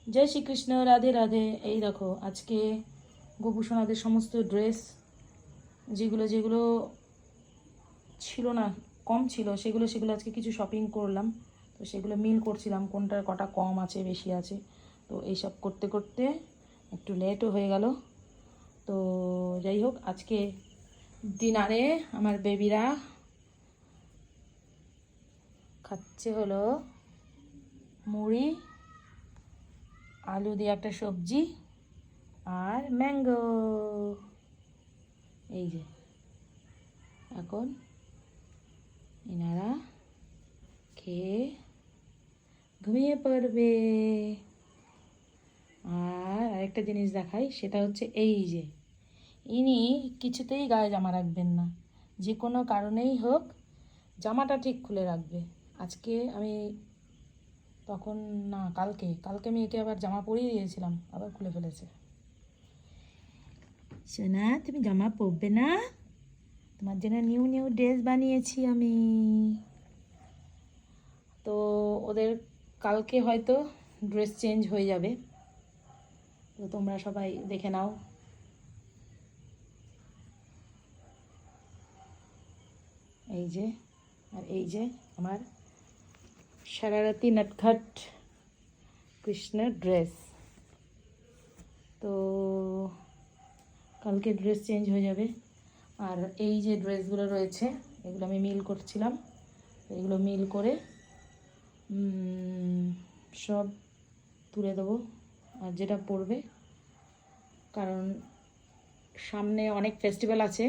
জয় শ্রীকৃষ্ণ, রাধে রাধে। এই দেখো আজকে গোপুসোনাদের সমস্ত ড্রেস যেগুলো যেগুলো ছিল না, কম ছিল, সেগুলো সেগুলো আজকে কিছু শপিং করলাম। তো সেগুলো মিল করছিলাম কোনটার কটা কম আছে বেশি আছে। তো এইসব করতে করতে একটু লেটও হয়ে গেল। তো যাই হোক, আজকে ডিনারে আমার বেবিরা খাচ্ছে হলো মুড়ি, আলু দিয়ে একটা সবজি আর ম্যাঙ্গো। এই যে এখন এনারা খেয়ে ঘুমিয়ে পড়বে। আর আরেকটা জিনিস দেখাই, সেটা হচ্ছে এই যে ইনি কিছুতেই গায়ে জামা রাখবেন না, যে কোনো কারণেই হোক জামাটা ঠিক খুলে রাখবে। আজকে আমি তখন না, কালকে কালকে আমি একে আবার জামা পরিয়ে দিয়েছিলাম, আবার খুলে ফেলেছে। সোনা, তুমি জামা পরবে না? তোমার জন্য নিউ নিউ ড্রেস বানিয়েছি আমি। তো ওদের কালকে হয়তো ড্রেস চেঞ্জ হয়ে যাবে, তো তোমরা সবাই দেখে নাও। এই যে, আর এই যে আমার সারারাতি নটখট কৃষ্ণের ড্রেস। তো কালকে ড্রেস চেঞ্জ হয়ে যাবে। আর এই যে ড্রেসগুলো রয়েছে এগুলো আমি মিল করছিলাম, এগুলো মিল করে সব তুলে দেবো। আর যেটা পরবে, কারণ সামনে অনেক ফেস্টিভ্যাল আছে,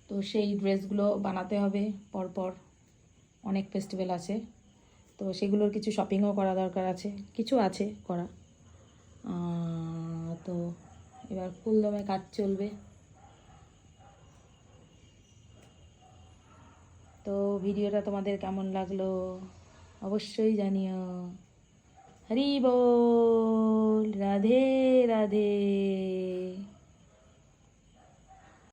তো সেই ড্রেসগুলো বানাতে হবে পরপর। অনেক ফেস্টিভ্যাল আছে, তো সেগুলোর কিছু শপিংও করা দরকার আছে, কিছু আছে করা। তো এবার ফুলদমে কাজ চলবে। তো ভিডিওটা তোমাদের কেমন লাগলো অবশ্যই জানিও। হরি বল, রাধে রাধে।